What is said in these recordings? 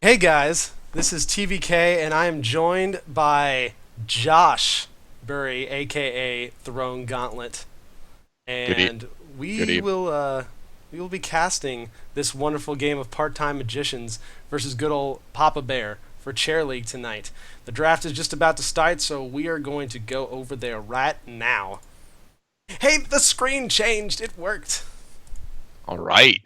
Hey guys, this is TVK, and I am joined by Josh Burry, aka Throne Gauntlet, Good e and good we evening. will uh, we will be casting this wonderful game of part-time magicians versus good old Papa Bear for Chair League tonight. The draft is just about to start, so we are going to go over there right now. Hey, the screen changed. It worked. All right.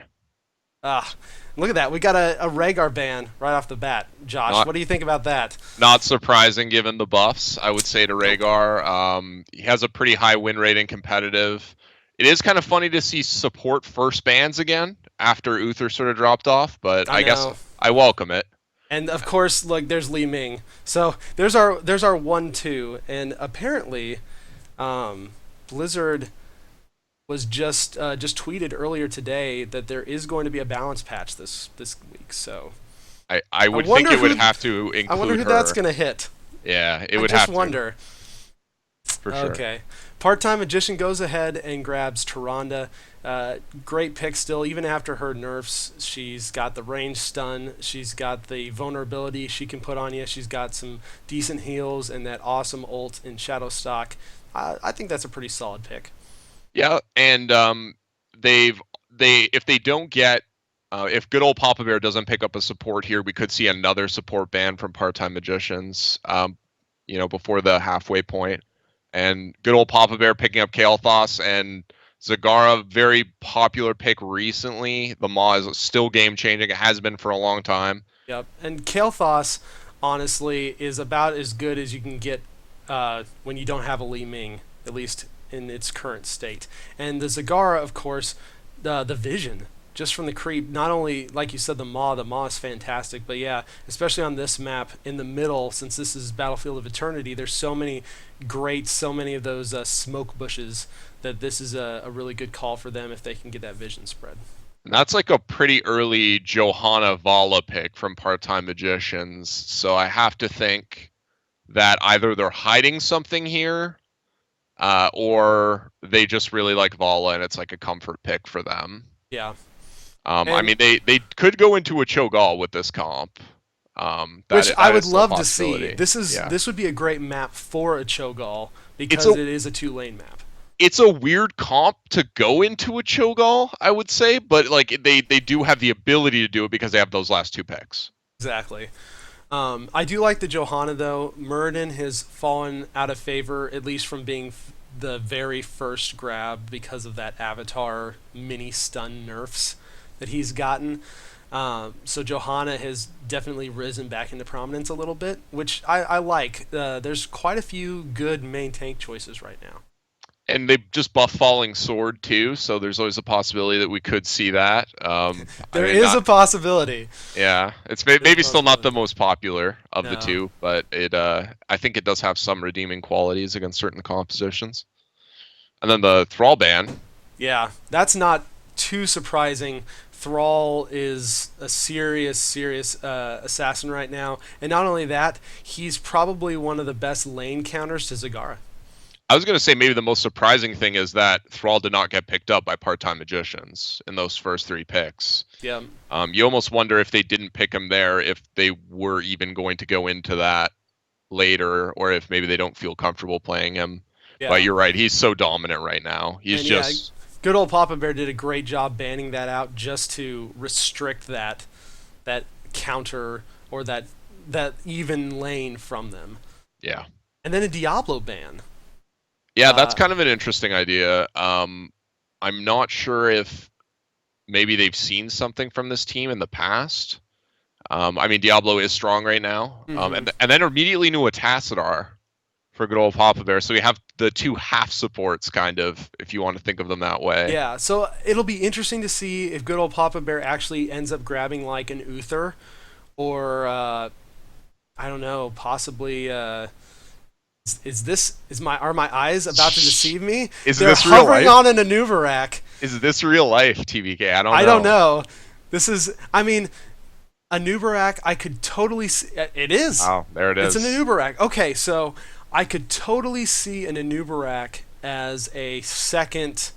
Ah, look at that. We got a Rhaegar ban right off the bat. Josh, Not what do you think about that? not surprising given the buffs, I would say to Nope. Rhaegar. He has a pretty high win rate in competitive. It is kind of funny to see support first bans again after Uther sort of dropped off, but I I guess know. I welcome it. And of course, like there's Li Ming. So there's our 1-2, and apparently, Blizzard was just tweeted earlier today that there is going to be a balance patch this week. So I I would think wonder it would who have to I wonder include who that's her. gonna hit. Yeah, it I would just have to, wonder. for sure. Okay. Part-time magician goes ahead and grabs Tyrande. Great pick still, even after her nerfs. She's got the range stun. She's got the vulnerability she can put on you. She's got some decent heals and that awesome ult in Shadow Stock. I think that's a pretty solid pick. Yeah, and they've they if they don't get if good old Papa Bear doesn't pick up a support here, we could see another support ban from part-time magicians. Before the halfway point, and good old Papa Bear picking up Kael'thas and Zagara, very popular pick recently. The Maw is still game changing. It has been for a long time. Yep. And Kael'thas, honestly, is about as good as you can get when you don't have a Li Ming, at least in its current state. And the Zagara, of course, the vision, just from the creep, not only, like you said, the Maw is fantastic, but yeah, especially on this map in the middle, since this is Battlefield of Eternity, there's so many of those smoke bushes that this is a really good call for them if they can get that vision spread. And that's like a pretty early Johanna Vala pick from part-time magicians. So I have to think that either they're hiding something here, or they just really like Vala and it's like a comfort pick for them. Yeah. I And mean, they could go into a Cho'Gall with this comp. which I That would is still a love to see. possibility. This is Yeah, this would be a great map for a Cho'Gall it's because a it is a two-lane map. it's a weird comp to go into a Cho'Gall, I would say, but like they do have the ability to do it because they have those last two picks. Exactly. I do like the Johanna though. Muradin has fallen out of favor, at least from being the very first grab because of that Avatar mini stun nerfs that he's gotten. So Johanna has definitely risen back into prominence a little bit, which I like. There's quite a few good main tank choices right now. And they just buff Falling Sword too, so there's always a possibility that we could see that. I There mean, is a possibility. yeah, it's There's a maybe still not possibility. the most popular of the No. two, but I think it does have some redeeming qualities against certain compositions. And then the Thrall ban. Yeah, that's not too surprising. Thrall is a serious assassin right now, and not only that, he's probably one of the best lane counters to Zagara. I was going to say maybe the most surprising thing is that Thrall did not get picked up by part-time magicians in those first three picks. Yeah, You almost wonder if they didn't pick him there, if they were even going to go into that later, or if maybe they don't feel comfortable playing him. But yeah, you're right, he's so dominant right now. He's and yeah, just good old Papa Bear did a great job banning that out just to restrict that counter or that even lane from them. yeah. And then a Diablo ban. Yeah, that's Uh, kind of an interesting idea. I'm not sure if maybe they've seen something from this team in the past. I mean, Diablo is strong right now, mhm. and then immediately knew a Tassadar for good old Papa Bear. So we have the two half supports, kind of, if you want to think of them that way. Yeah, so it'll be interesting to see if good old Papa Bear actually ends up grabbing like an Uther, or I don't know, possibly. Is this is my are my eyes about to deceive me? Is They're this real hovering life? on an Anuvarak. Is this real life, TBK? I don't I don't know. know. This is. I mean, Anubarak. I could totally see. It is. Oh, there it It's an is. Anubarak. Okay, so I could totally see an Anubarak as a second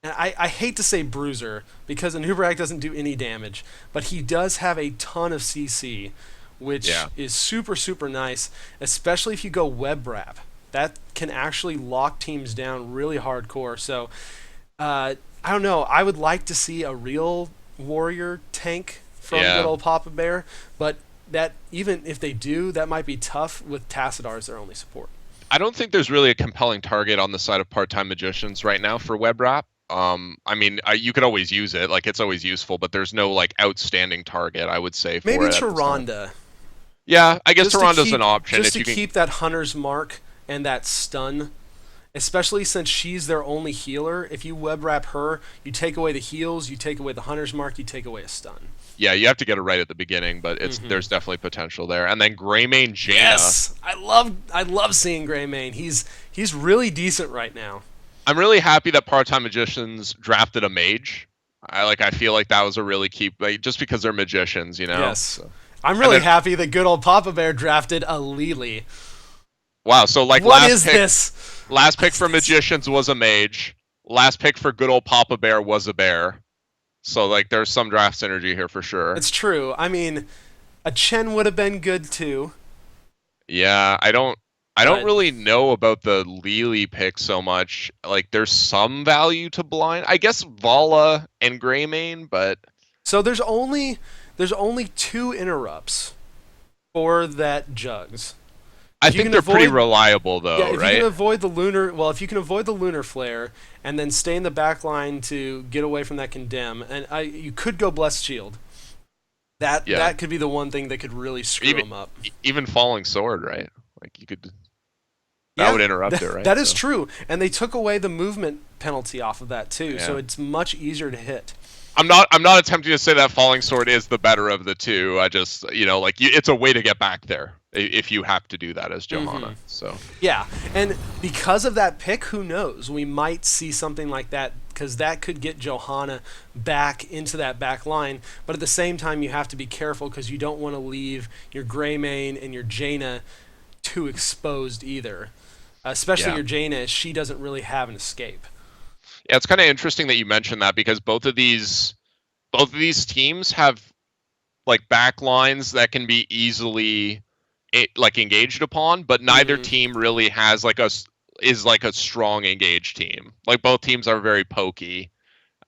and I hate to say bruiser because Anubarak doesn't do any damage, but he does have a ton of CC, which Yeah. is super, super nice, especially if you go web wrap. That can actually lock teams down really hardcore. So, I don't know. I would like to see a real warrior tank from good Yeah. old Papa Bear, but that even if they do, that might be tough with Tassadar as their only support. I don't think there's really a compelling target on the side of part-time magicians right now for web wrap. I mean, you could always use it, like it's always useful, but there's no like outstanding target, I would say, Maybe for it at this time. Tyrande, Yeah, I guess just to Taranda's an keep option just if to you can. keep that hunter's mark and that stun, especially since she's their only healer. If you web wrap her, you take away the heals, you take away the hunter's mark, you take away a stun. Yeah, you have to get it right at the beginning, but there's definitely potential there. And then Greymane Jaina. Yes, I love seeing Greymane. He's really decent right now. I'm really happy that part-time magicians drafted a mage. I feel like that was a really key, like, just because they're magicians, you know. Yes, So. I'm And really then, happy that good old Papa Bear drafted a Lily. wow, so like What is this? last pick for magicians was a mage. Last pick for good old Papa Bear was a bear. So like there's some draft synergy here for sure. It's true. I mean, a Chen would have been good too. Yeah, I don't But really know about the Lily pick so much. Like there's some value to blind. I guess Vala and Greymane, but so there's only two interrupts for that Jugs. I If you think can they're pretty avoid- reliable though, Yeah, if you right? can avoid the lunar, well, if you can avoid the lunar flare and then stay in the back line to get away from that condemn, and you could go blessed shield. That Yeah. that could be the one thing that could really screw Even them up. even falling sword, right? Like you could that Yeah, would interrupt it, right? That is So, true, and they took away the movement penalty off of that too, so yeah. it's much easier to hit. I'm not attempting to say that falling sword is the better of the two. I just, like it's a way to get back there if you have to do that as Johanna. So, Yeah, and because of that pick, who knows? We might see something like that because that could get Johanna back into that back line. But at the same time, you have to be careful because you don't want to leave your Greymane and your Jaina too exposed either. Especially yeah. your Jaina, as she doesn't really have an escape. Yeah, it's kind of interesting that you mentioned that because both of these teams have like back lines that can be easily like engaged upon, but neither Mhm. team really has is like a strong engaged team. Like both teams are very pokey.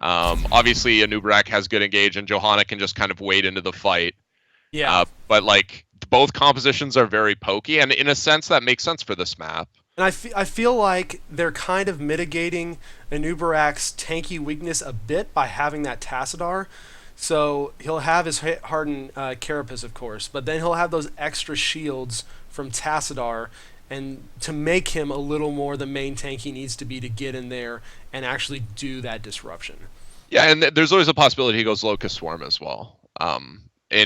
Obviously, Anubarak has good engage, and Johanna can just kind of wade into the fight. Yeah. But like both compositions are very pokey, and in a sense that makes sense for this map. And I feel like they're kind of mitigating Anubarak's tanky weakness a bit by having that Tassadar. So he'll have his hardened Carapace, of course, but then he'll have those extra shields from Tassadar, and to make him a little more the main tank he needs to be to get in there and actually do that disruption. Yeah, and there's always a possibility he goes Locust Swarm as well. And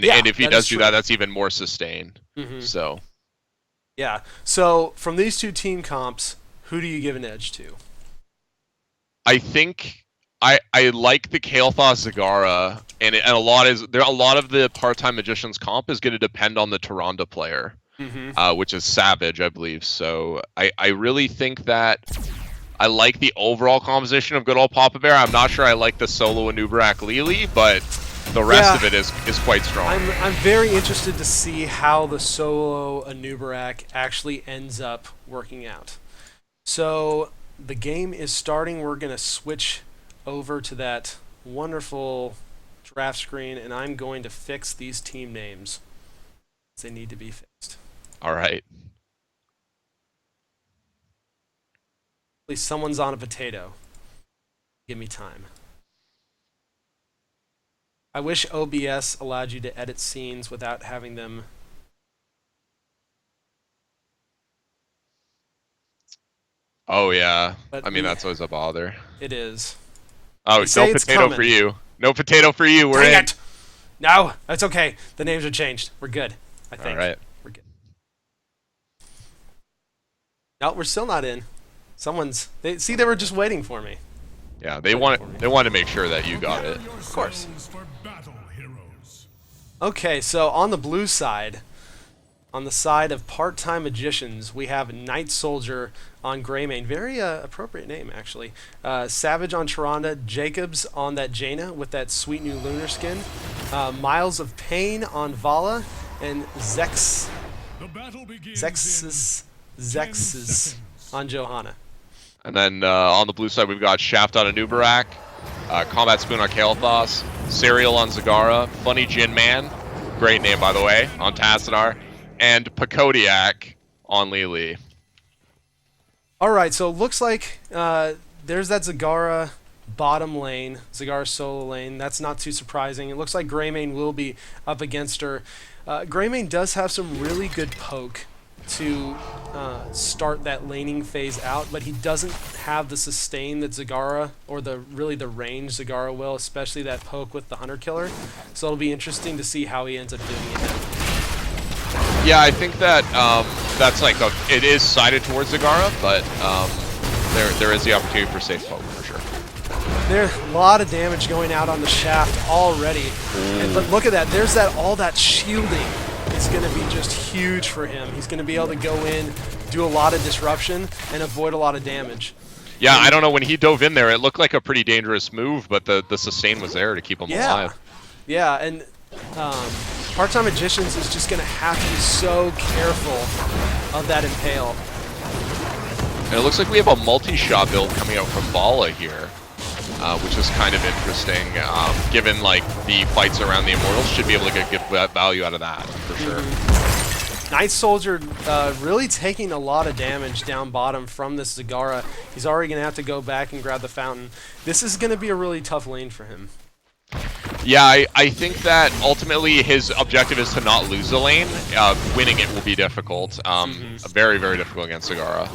Yeah, if he that does is do true. that, that's even more sustained. Mhm. So Yeah. So from these two team comps, who do you give an edge to? I think I like the Kael'thas Zagara, and a lot of the part-time magicians comp is going to depend on the Tyrande player, which is Savage, I believe. So I really think that I like the overall composition of good old Papa Bear. I'm not sure I like the solo Anubarak Lily, but the rest of it is quite strong. I'm very interested to see how the solo Anubarak actually ends up working out. So the game is starting. We're gonna switch over to that wonderful draft screen, and I'm going to fix these team names. They need to be fixed. All right. At least someone's on a potato. Give me time. I wish OBS allowed you to edit scenes without having them. Oh yeah. But I mean that's always a bother. it is. Oh, They say no it's potato coming. for you. No potato for you. We're Dang in. it! No, that's okay. The names are changed. We're good. I think. All right. We're good. No, we're still not in. They were just waiting for me. Yeah, they want to make sure that you got it. Of course. Okay, so on the blue side, On the side of Part-Time Magicians, we have Night Soldier on Greymane. Very appropriate name, actually. Savage on Tyrande, Jacobs on that Jaina with that sweet new lunar skin. Miles of Pain on Vala, and Zexus on Johanna. And then on the blue side, we've got Shaft on Anubarak, Combat Spoon on Kael'thas, Serial on Zagara, Funny Jin Man, great name by the way, on Tassadar, and Pakodiak on Lili. Alright, so it looks like there's that Zagara bottom lane, Zagara solo lane. That's not too surprising. It looks like Greymane will be up against her. Greymane does have some really good poke to start that laning phase out, but he doesn't have the sustain that Zagara, or the range Zagara will, especially that poke with the Hunter Killer. So it'll be interesting to see how he ends up doing it now. Yeah, I think that that's like it is sided towards Zagara, but there is the opportunity for safe poke for sure. There's a lot of damage going out on the Shaft already, but look at that. There's all that shielding. It's going to be just huge for him. He's going to be able to go in, do a lot of disruption, and avoid a lot of damage. Yeah, I don't know. When he dove in there, it looked like a pretty dangerous move, but the sustain was there to keep him alive. Yeah, and Part-Time Magicians is just going to have to be so careful of that Impale. And it looks like we have a multi-shot build coming out from Vala here, which is kind of interesting, given like the fights around the Immortals. Should be able to get good value out of that, for sure. Night Soldier really taking a lot of damage down bottom from this Zagara. He's already going to have to go back and grab the Fountain. This is going to be a really tough lane for him. Yeah, I think that ultimately his objective is to not lose the lane. Winning it will be difficult. Very, very difficult against Zagara.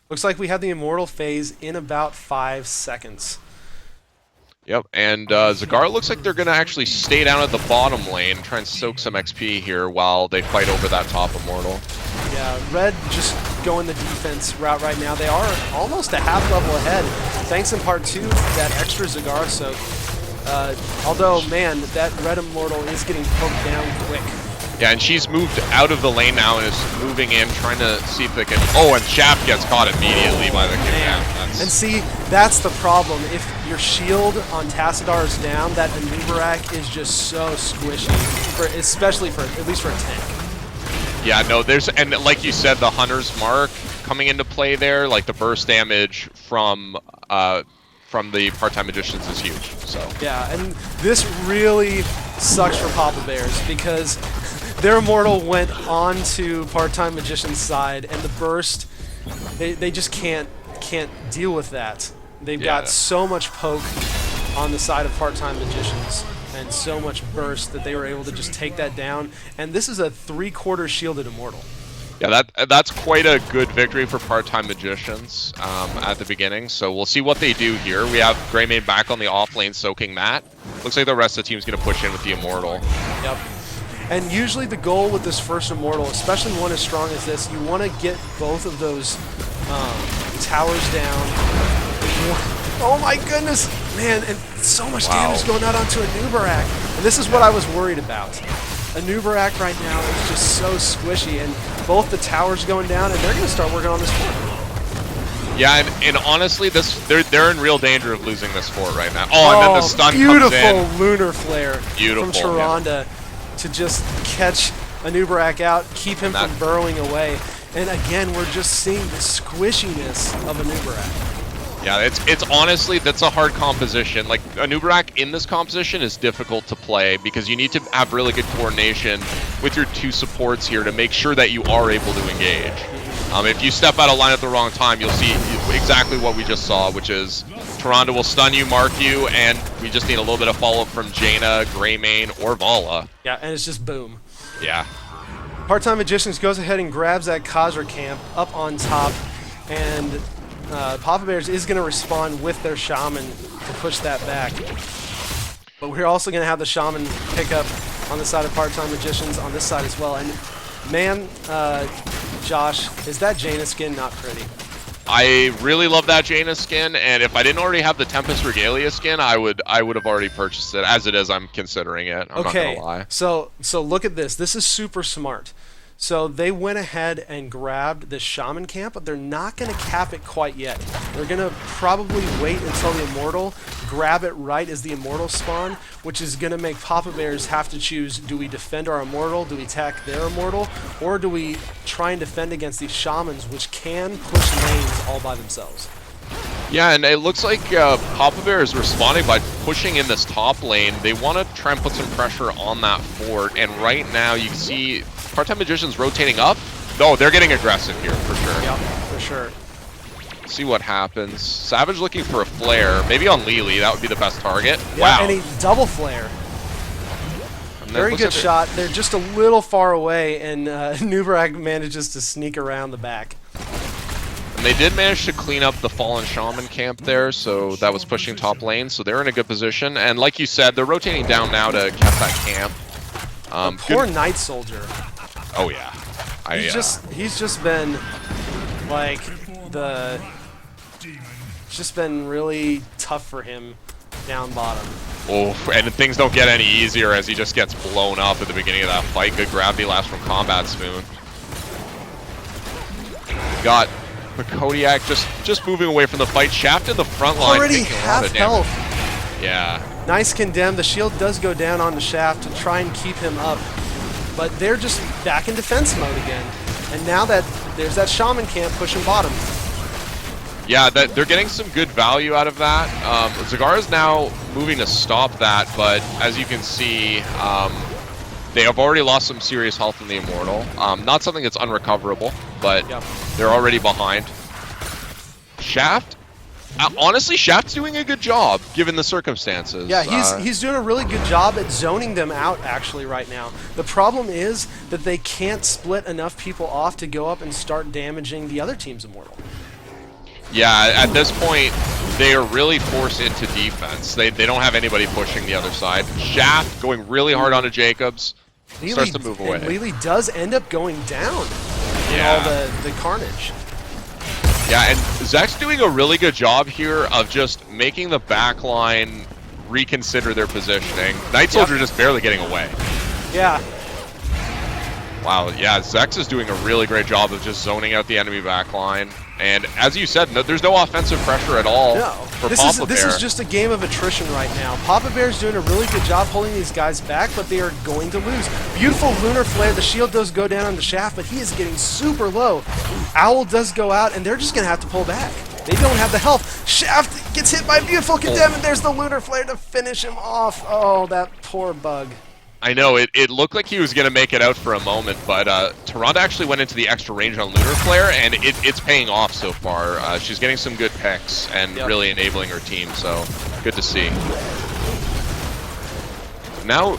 Looks like we have the Immortal phase in about 5 seconds. Yep, and Zagara looks like they're going to actually stay down at the bottom lane, try and soak some XP here while they fight over that top Immortal. Yeah, Red just going the defense route right now. They are almost a half level ahead, thanks in part 2 to that extra Zagara soak. Although, man, that Red Immortal is getting poked down quick. Yeah, and she's moved out of the lane now and is moving in, trying to see if they can... Oh, and Shaft gets caught immediately by the kickdown. And see, that's the problem. If your shield on Tassadar is down, that Anubarak is just so squishy, especially for, at least for a tank. Yeah, no, there's... And like you said, the Hunter's Mark coming into play there, like the burst damage from the Part-Time Magicians is huge, so... Yeah, and this really sucks for Poppa Bears, because their Immortal went on to Part-Time Magician's side, and the burst, they just can't deal with that. They've got so much poke on the side of Part-Time Magicians, and so much burst that they were able to just take that down, and this is a 3/4 shielded Immortal. Yeah, that's quite a good victory for Part-Time Magicians at the beginning, so we'll see what they do here. We have Greymane back on the off lane soaking that. Looks like the rest of the team's going to push in with the Immortal. Yep. And usually the goal with this first Immortal, especially one as strong as this, you want to get both of those towers down. Oh my goodness! Man, and so much damage going out onto Anubarak. And this is what I was worried about. Anubarak right now is just so squishy, and both the towers going down, and they're going to start working on this fort. Yeah, and honestly, they're in real danger of losing this fort right now. Oh, and then the stun comes in. Beautiful lunar flare from Tyrande to just catch Anubarak out, keep him from burrowing away. And again, we're just seeing the squishiness of Anubarak. Yeah, it's honestly, that's a hard composition. Like, Anubarak in this composition is difficult to play because you need to have really good coordination with your two supports here to make sure that you are able to engage. If you step out of line at the wrong time, you'll see exactly what we just saw, which is Tyrande will stun you, mark you, and we just need a little bit of follow-up from Jaina, Greymane, or Vala. Yeah, and it's just boom. Yeah. Part-Time Magicians goes ahead and grabs that Khazra camp up on top, and Poppa Bears is going to respond with their Shaman to push that back. But we're also going to have the Shaman pick up on the side of Part-Time Magicians on this side as well. And man, Josh, is that Jaina skin not pretty? I really love that Jaina skin, and if I didn't already have the Tempest Regalia skin, I would have already purchased it. As it is, I'm considering it. I'm not gonna lie. So look at this. This is super smart. So they went ahead and grabbed this Shaman camp, but they're not going to cap it quite yet. They're going to probably wait until the Immortal, grab it right as the Immortal spawn, which is going to make Papa Bears have to choose, do we defend our Immortal, do we attack their Immortal, or do we try and defend against these Shamans, which can push lanes all by themselves. Yeah, and it looks like Papa Bear is responding by pushing in this top lane. They want to try and put some pressure on that fort, and right now you can see Part-Time Magician's rotating up. No, they're getting aggressive here, for sure. Yep, for sure. See what happens. Savage looking for a flare, maybe on Lily, that would be the best target. Yeah, wow. and he double flare. Very good shot. They're just a little far away, and Nubarak manages to sneak around the back. And they did manage to clean up the fallen Shaman camp there, so that was pushing top lane, so they're in a good position. And like you said, they're rotating down now to cap that camp. Poor Night Soldier. Oh yeah. He's just been like it's just been really tough for him down bottom. Oh, and things don't get any easier as he just gets blown up at the beginning of that fight. Good gravity last from Combat Spoon. Got the Kodiak just moving away from the fight. Shaft in the front line. Already half health. Yeah. Nice condemn. The shield does go down on the Shaft to try and keep him up. But they're just back in defense mode again. And now that there's that Shaman camp pushing bottom. Yeah, they're getting some good value out of that. Zagara's now moving to stop that, but as you can see, they have already lost some serious health in the Immortal. Not something that's unrecoverable, but yep. They're already behind. Shaft? Honestly, Shaft's doing a good job, given the circumstances. Yeah, he's doing a really good job at zoning them out, actually, right now. The problem is that they can't split enough people off to go up and start damaging the other team's Immortal. Yeah, at this point, they are really forced into defense. They don't have anybody pushing the other side. Shaft going really hard onto Jacobs. Starts to move away. And Lily does end up going down in all the carnage. Yeah, and Zek's doing a really good job here of just making the backline reconsider their positioning. Night Soldier just barely getting away. Yeah. Wow, yeah, Zex is doing a really great job of just zoning out the enemy backline. And as you said, there's no offensive pressure at all for Papa Bear. This is just a game of attrition right now. Papa Bear's doing a really good job holding these guys back, but they are going to lose. Beautiful Lunar Flare. The shield does go down on the Shaft, but he is getting super low. Owl does go out, and they're just going to have to pull back. They don't have the health. Shaft gets hit by Beautiful Condemn, and there's the Lunar Flare to finish him off. Oh, that poor bug. I know, it looked like he was going to make it out for a moment, but Tyrande actually went into the extra range on Lunar Flare, and it's paying off so far. She's getting some good picks and really enabling her team, so good to see. Now,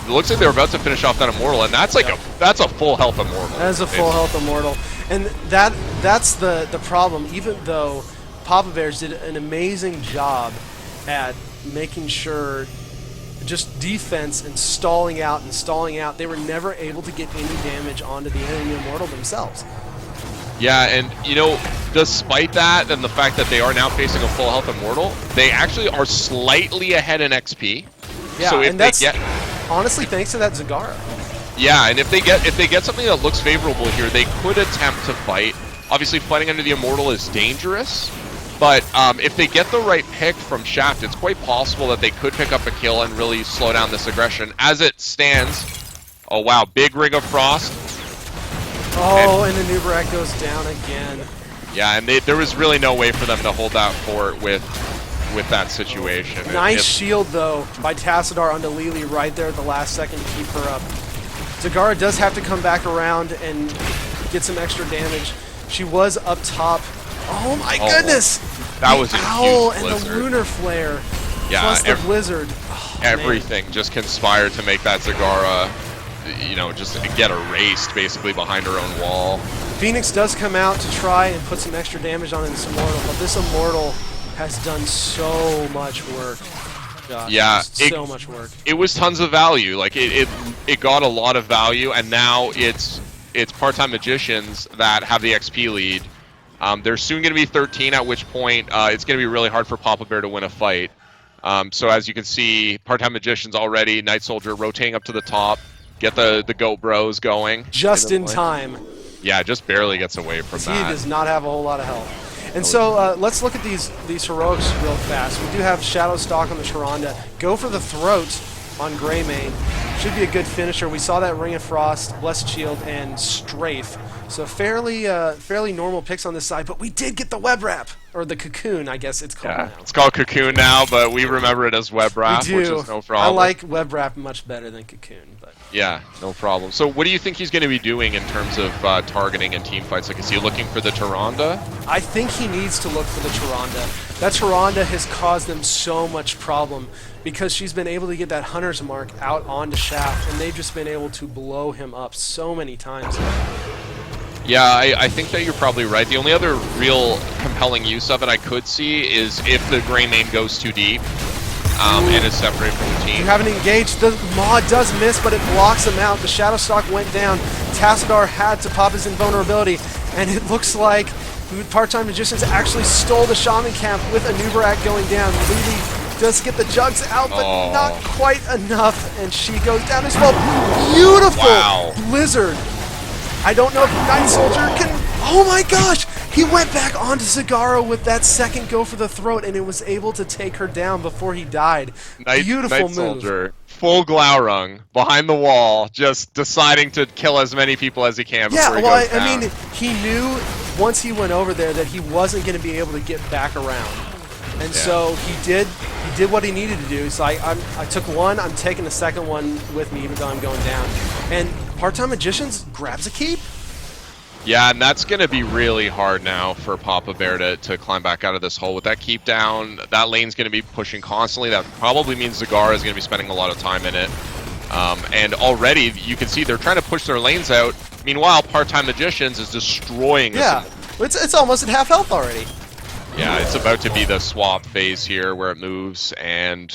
it looks like they're about to finish off that Immortal, and that's like that's a full health Immortal. That is a full health Immortal. And that's the problem, even though Papa Bears did an amazing job at making sure just defense and stalling out, they were never able to get any damage onto the enemy Immortal themselves. Yeah, and you know, despite that and the fact that they are now facing a full health Immortal, they actually are slightly ahead in XP. Yeah, so if and that's they get, honestly thanks to that Zagara. Yeah, and if they get something that looks favorable here, they could attempt to fight. Obviously, fighting under the Immortal is dangerous. But if they get the right pick from Shaft, it's quite possible that they could pick up a kill and really slow down this aggression. As it stands, oh wow, big Ring of Frost. Oh, and the Nubarak goes down again. Yeah, and there was really no way for them to hold that fort with that situation. Nice shield, though, by Tassadar onto Lily right there at the last second to keep her up. Zagara does have to come back around and get some extra damage. She was up top. Oh my goodness! That was a Owl huge and blizzard. the Lunar Flare, yeah, plus the blizzard. Oh, everything just conspired to make that Zagara, you know, just get erased basically behind her own wall. Phoenix does come out to try and put some extra damage on this Immortal, but this Immortal has done so much work. Gosh, yeah, so much work. It was tons of value. Like it got a lot of value, and now it's Part-Time Magicians that have the XP lead. There's soon going to be 13, at which point it's going to be really hard for Poppa Bear to win a fight. So as you can see, Part-Time Magicians already, Night Soldier rotating up to the top, get the Goat Bros going. Just in time. Yeah, just barely gets away from that. He does not have a whole lot of health. And so let's look at these heroics real fast. We do have Shadow Stalk on the Sharonda. Go for the throat on Greymane. Should be a good finisher. We saw that Ring of Frost, Blessed Shield, and Strafe. So fairly normal picks on this side, but we did get the Web Wrap, or the Cocoon, I guess it's called now. It's called Cocoon now, but we remember it as Web Wrap, we do. Which is no problem. I like Web Wrap much better than Cocoon. But yeah, no problem. So what do you think he's going to be doing in terms of targeting and team fights? Like, is he looking for the Tyrande? I think he needs to look for the Tyrande. That Tyrande has caused them so much problem because she's been able to get that Hunter's Mark out onto Shaft, and they've just been able to blow him up so many times. Yeah, I think that you're probably right. The only other real compelling use of it I could see is if the Greymane goes too deep and is separated from the team. You haven't engaged. The Maw does miss, but it blocks him out. The Shadow Stalk went down. Tassadar had to pop his invulnerability, and it looks like Part-Time Magicians actually stole the Shaman Camp with a Nubarak going down. Lily does get the jugs out, but not quite enough, and she goes down as well. Beautiful Blizzard. I don't know if Night Soldier can... Oh my gosh! He went back onto Zagara with that second go for the throat, and it was able to take her down before he died. Beautiful Night move. Soldier, full Glaurung, behind the wall, just deciding to kill as many people as he can before he goes down. I mean, he knew once he went over there that he wasn't going to be able to get back around. And so he did what he needed to do. So I took one, I'm taking the second one with me even though I'm going down. And Part-Time Magicians grabs a keep. Yeah, and that's going to be really hard now for Poppa Bear to climb back out of this hole. With that keep down, that lane's going to be pushing constantly. That probably means Zagara is going to be spending a lot of time in it. And already, you can see they're trying to push their lanes out. Meanwhile, Part-Time Magicians is destroying this. Yeah, it's almost at half health already. Yeah, it's about to be the swap phase here where it moves, and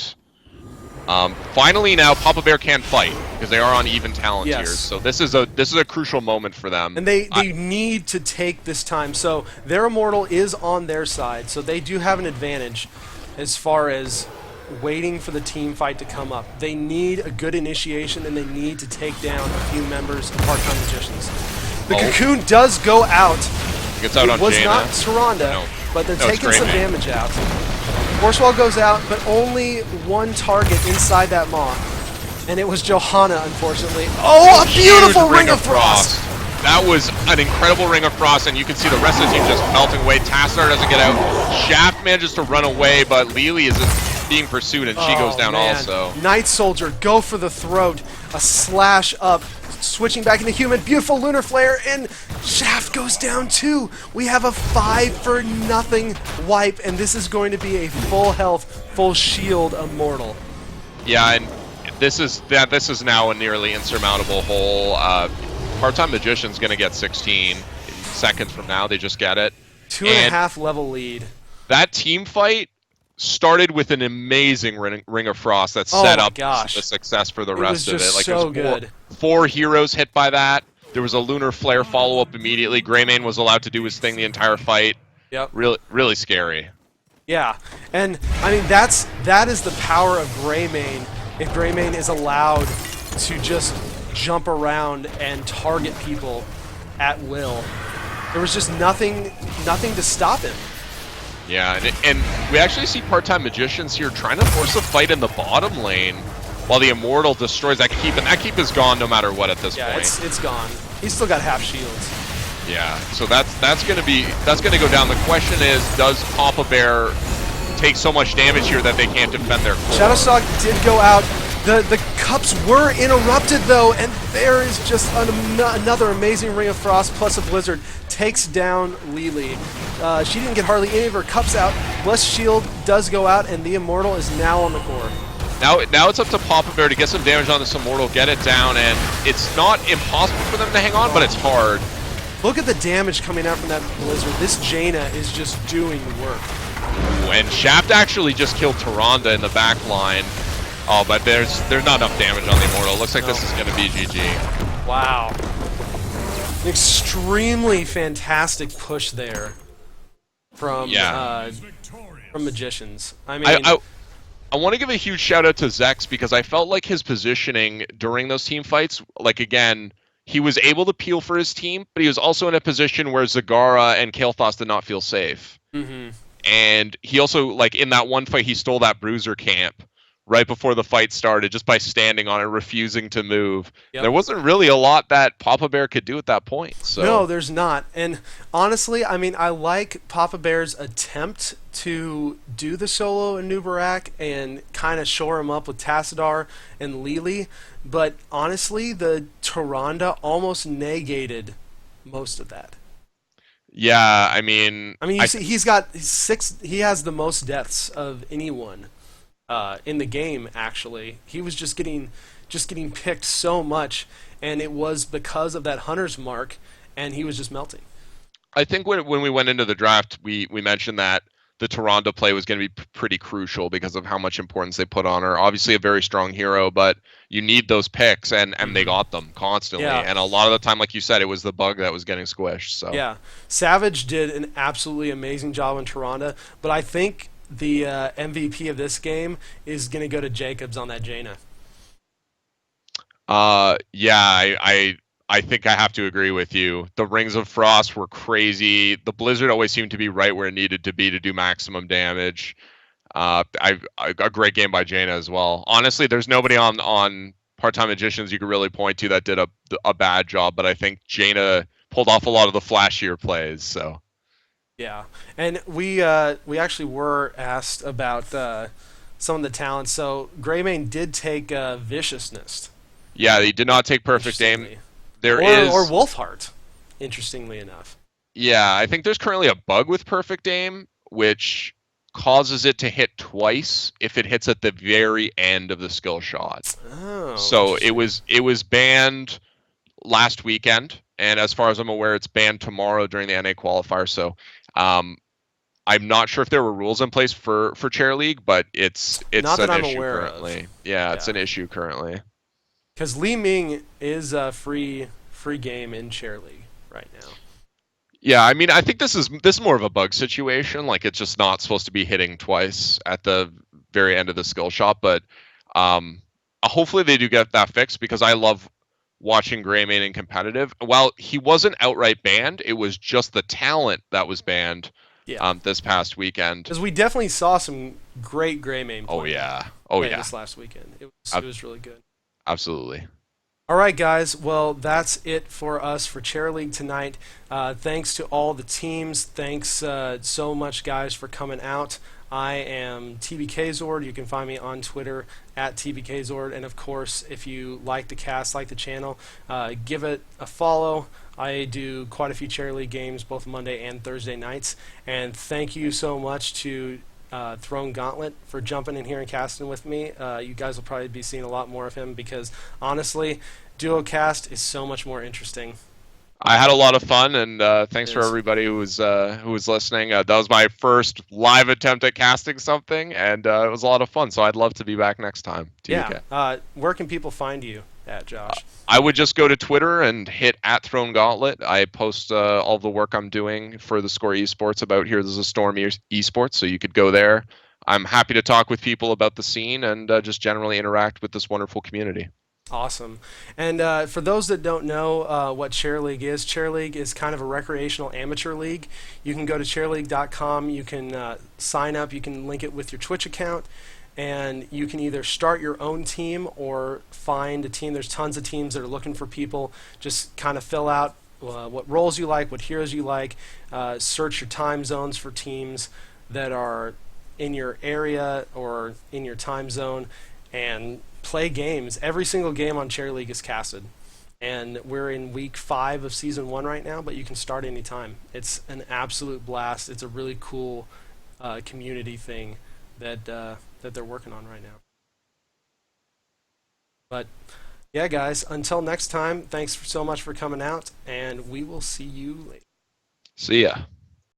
finally now Poppa Bear can fight because they are on even talent tiers. So this is a crucial moment for them. And they need to take this time. So their Immortal is on their side, so they do have an advantage as far as waiting for the team fight to come up. They need a good initiation, and they need to take down a few members of Part-Time Magicians. The Cocoon does go out. It gets out on was Jaina. not Tyrande, but they're taking some damage out. Force Wall goes out, but only one target inside that Maw. And it was Johanna, unfortunately. Oh, a beautiful Ring of Frost! That was an incredible Ring of Frost, and you can see the rest of the team just melting away. Tassadar doesn't get out. Shaft manages to run away, but Lily is being pursued, and she goes down also. Night Soldier, go for the throat. A slash up. Switching back into human, beautiful Lunar Flare, and Shaft goes down too. We have a 5-for-0 wipe, and this is going to be a full health, full shield Immortal. Yeah, and this is now a nearly insurmountable hole. Part-Time Magician's going to get 16 seconds from now. They just get it. 2.5 level lead. That team fight started with an amazing Ring of Frost that set up the success for the rest of it. Like, so good. Four heroes hit by that. There was a Lunar Flare follow-up immediately. Greymane was allowed to do his thing the entire fight. Yep. Really scary. Yeah, and I mean that is the power of Greymane. If Greymane is allowed to just jump around and target people at will, there was just nothing to stop him. Yeah, and we actually see Part-Time Magicians here trying to force a fight in the bottom lane while the Immortal destroys that keep, and that keep is gone no matter what at this point. Yeah, it's gone. He's still got half shields. Yeah, so that's gonna go down. The question is, does Poppa Bear take so much damage here that they can't defend their core? Shadowstalk did go out. The cups were interrupted though, and there is just another amazing Ring of Frost plus a Blizzard takes down Lily. She didn't get hardly any of her cups out. Blessed Shield does go out, and the Immortal is now on the core. Now it's up to Poppa Bear to get some damage on this Immortal, get it down, and it's not impossible for them to hang on, but it's hard. Look at the damage coming out from that Blizzard. This Jaina is just doing work. And Shaft actually just killed Tyrande in the back line. Oh, but there's not enough damage on the Immortal. Looks like this is going to be GG. Wow. An extremely fantastic push there. from Yeah. magicians. I I, mean, I I want to give a huge shout out to Zex because I felt like his positioning during those team fights, like again, he was able to peel for his team, but he was also in a position where Zagara and Kael'thas did not feel safe. hmm And he also, like in that one fight, he stole that bruiser camp right before the fight started just by standing on it, refusing to move. yep. There wasn't really a lot that Papa Bear could do at that point. No, So there's not. And honestly, I mean, I like Papa Bear's attempt to do the solo in Nubarak and kind of shore him up with Tassadar and Lili, but honestly, the Tyrande almost negated most of that. yeah, I mean, I mean, you see, he's got six. He has the most deaths of anyone in the game. Actually, he was just getting picked so much, and it was because of that hunter's mark, and he was just melting. I think when we went into the draft, we mentioned that the Toronto play was going to be pretty crucial because of how much importance they put on her. Obviously, a very strong hero, but you need those picks, and they hmm got them constantly. Yeah, And a lot of the time, like you said, it was the bug that was getting squished. So yeah. Savage did an absolutely amazing job in Toronto, but I think the MVP of this game is going to go to Jacobs on that Jaina. Yeah, I think I have to agree with you. The Rings of Frost were crazy. The Blizzard always seemed to be right where it needed to be to do maximum damage. A great game by Jaina as well. Honestly, there's nobody on Part-Time Magicians you could really point to that did a bad job, but I think Jaina pulled off a lot of the flashier plays. So Yeah, and we actually were asked about some of the talents. So Greymane did take Viciousness, yeah, he did not take perfect aim. interestingly, There or is, Wolfheart, interestingly enough. yeah, I think there's currently a bug with perfect aim, which causes it to hit twice if it hits at the very end of the skill shot. Oh, So it interesting. was it was banned last weekend, and as far as I'm aware, it's banned tomorrow during the NA qualifier. So um, I'm not sure if there were rules in place for Chair League, but it's Not that an I'm issue aware of. currently. Yeah, it's Yeah, an issue currently. because Li Ming is a free game in Chair League right now. Yeah, I mean, I think this is more of a bug situation. Like it's just not supposed to be hitting twice at the very end of the skill shot, but um, hopefully they do get that fixed because I love watching Greymane in competitive. While he wasn't outright banned, it was just the talent that was banned Yeah, this past weekend. because we definitely saw some great Greymane Oh play yeah, oh play yeah, this last weekend. It Ab- was really good. absolutely. All right, guys. Well, that's it for us for Chair League tonight. Thanks to all the teams. Thanks so much, guys, for coming out. I am TBK Zord. You can find me on Twitter at TBK Zord. And of course, if you like the cast, like the channel, give it a follow. I do quite a few Chair League games, both Monday and Thursday nights. And thank you so much to Throne Gauntlet for jumping in here and casting with me. You guys will probably be seeing a lot more of him because honestly, duo cast is so much more interesting. I had a lot of fun, and It thanks for is. everybody who was listening. That was my first live attempt at casting something, and it was a lot of fun. So I'd love to be back next time. Yeah. TBK. Where can people find you at, Josh? I would just go to Twitter and hit at Throne Gauntlet. I post all the work I'm doing for the Score Esports about here. There's a Storm Esports, so you could go there. I'm happy to talk with people about the scene and just generally interact with this wonderful community. Awesome. And for those that don't know what Chair League is kind of a recreational amateur league. You can go to chairleague.com. You can sign up. You can link it with your Twitch account. And you can either start your own team or find a team. There's tons of teams that are looking for people. Just kind of fill out what roles you like, what heroes you like. Search your time zones for teams that are in your area or in your time zone and play games. Every single game on Chair League is casted. And we're in week 5 of season 1 right now, but you can start anytime. It's an absolute blast. It's a really cool community thing that they're working on right now. But yeah, guys, until next time, thanks so much for coming out, and we will see you later. See ya.